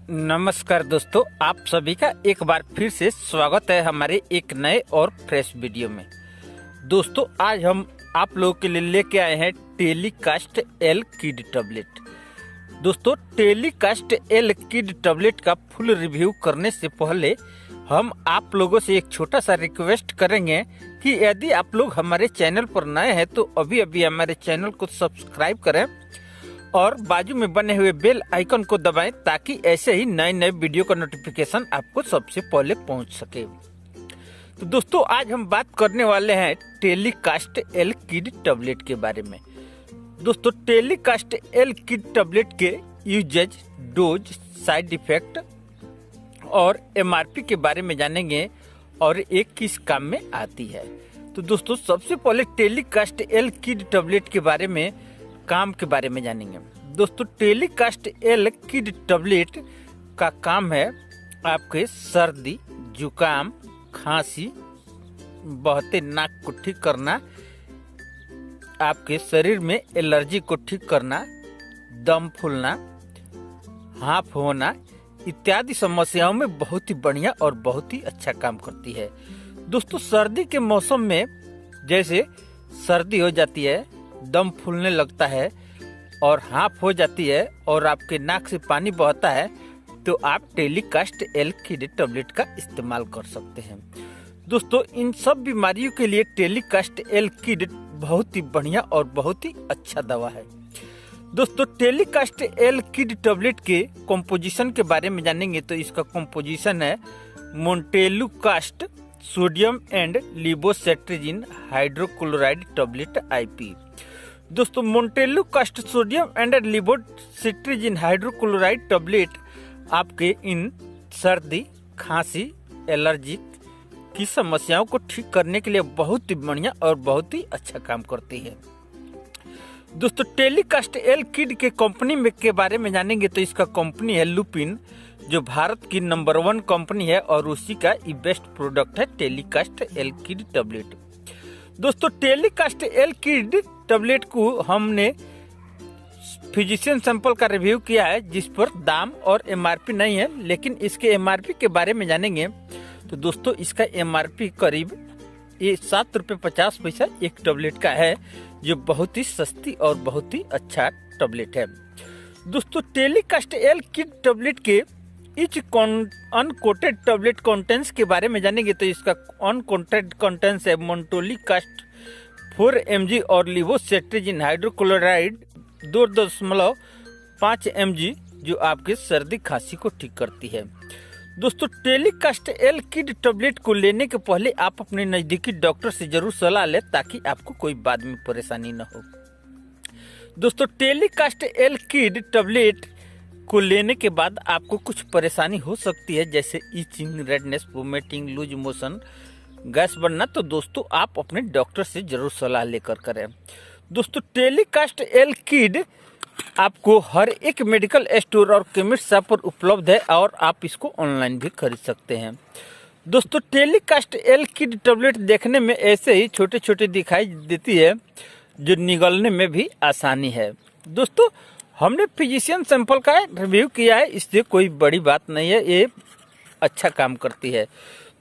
नमस्कार दोस्तों, आप सभी का एक बार फिर से स्वागत है हमारे एक नए और फ्रेश वीडियो में। दोस्तों आज हम आप लोगों के लिए लेके आए हैं टेलीकास्ट एल किड टैबलेट। दोस्तों टेलीकास्ट एल किड टैबलेट का फुल रिव्यू करने से पहले हम आप लोगों से एक छोटा सा रिक्वेस्ट करेंगे कि यदि आप लोग हमारे चैनल पर नए हैं तो अभी अभी हमारे चैनल को सब्सक्राइब करें और बाजू में बने हुए बेल आइकन को दबाएं ताकि ऐसे ही नए नए वीडियो का नोटिफिकेशन आपको सबसे पहले पहुंच सके। तो दोस्तों आज हम बात करने वाले हैं टेलीकास्ट एल किड टैबलेट के बारे में। दोस्तों टेलीकास्ट एल किड टैबलेट के यूजेज, डोज, साइड इफेक्ट और एमआरपी के बारे में जानेंगे और एक किस काम में आती है। तो दोस्तों सबसे पहले टेलीकास्ट एल किड टैबलेट के बारे में काम के बारे में जानेंगे। दोस्तों टेलीकास्ट एल किड टैबलेट का काम है आपके सर्दी, जुकाम, खांसी, बहते नाक को ठीक करना, आपके शरीर में एलर्जी को ठीक करना, दम फूलना, हाँफ होना इत्यादि समस्याओं में बहुत ही बढ़िया और बहुत ही अच्छा काम करती है। दोस्तों सर्दी के मौसम में जैसे सर्दी हो जाती है, दम फूलने लगता है और हाँफ हो जाती है और आपके नाक से पानी बहता है तो आप टेलीकास्ट एल किड टैबलेट का इस्तेमाल कर सकते हैं। दोस्तों इन सब बीमारियों के लिए टेलीकास्ट एल किड बहुत ही बढ़िया और बहुत ही अच्छा दवा है। दोस्तों टेलीकास्ट एल किड टैबलेट के कंपोजिशन के बारे में जानेंगे तो इसका कंपोजिशन है montelukast sodium and levocetirizine hydrochloride tablet IP. दोस्तों montelukast sodium and levocetirizine hydrochloride tablet आपके इन सर्दी, खांसी, एलर्जी की समस्याओं को ठीक करने के लिए बहुत ही बढ़िया और बहुत ही अच्छा काम करती है। दोस्तों टेलीकास्ट एल किड के कंपनी में के बारे में जानेंगे तो इसका कंपनी है लुपिन, जो भारत की नंबर 1 कंपनी है और उसी का बेस्ट प्रोडक्ट है टेलीकास्ट एल किड टैबलेट। दोस्तों टेलीकास्ट एल किड टैबलेट को हमने फिजिशियन सैंपल का रिव्यू किया है जिस पर दाम और एमआरपी नहीं है, लेकिन इसके एमआरपी के बारे में जानेंगे तो दोस्तों इसका एमआरपी करीब ये 7 रुपये 50 पैसा एक टैबलेट का है, जो बहुत ही सस्ती और बहुत ही अच्छा टैबलेट है। दोस्तों टेलीकास्ट एल किड टैबलेट के इच अनकोटेड टैबलेट कंटेंट्स के बारे में जानेंगे तो इसका अनकोटेड कंटेंट्स है मोन्टेलुकास्ट 4 mg और लिवोसेट्रिजिन हाइड्रोक्लोराइड 2.5 mg, जो आपके सर्दी खांसी को ठीक करती है। दोस्तों टेलीकास्ट एल किड टैबलेट को लेने के पहले आप अपने नजदीकी डॉक्टर से जरूर सलाह लें ताकि आपको कोई बाद में परेशानी न हो। दोस्तों टेलीकास्ट एल किड टैबलेट को लेने के बाद आपको कुछ परेशानी हो सकती है जैसे itching, redness, vomiting, loose motion, gas बनना, तो दोस्तों आप अपने डॉक्टर से जरूर सलाह लेकर करें। दोस्तों टेलीकास्ट एल किड आपको हर एक मेडिकल स्टोर और केमिस्ट शॉप पर उपलब्ध है और आप इसको ऑनलाइन भी खरीद सकते हैं। दोस्तों टेलीकास्ट एल किड टैबलेट देखने में ऐसे ही छोटे छोटे दिखाई देती है जो निगलने में भी आसानी है। दोस्तों हमने फिजिशियन सैंपल का रिव्यू किया है, इससे कोई बड़ी बात नहीं है, ये अच्छा काम करती है।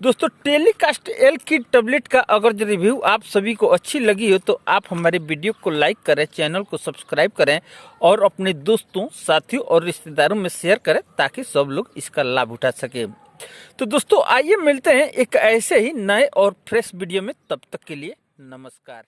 दोस्तों टेलीकास्ट एल किड टैबलेट का अगर रिव्यू आप सभी को अच्छी लगी हो तो आप हमारे वीडियो को लाइक करें, चैनल को सब्सक्राइब करें और अपने दोस्तों, साथियों और रिश्तेदारों में शेयर करें ताकि सब लोग इसका लाभ उठा सके। तो दोस्तों आइए मिलते हैं एक ऐसे ही नए और फ्रेश वीडियो में, तब तक के लिए नमस्कार।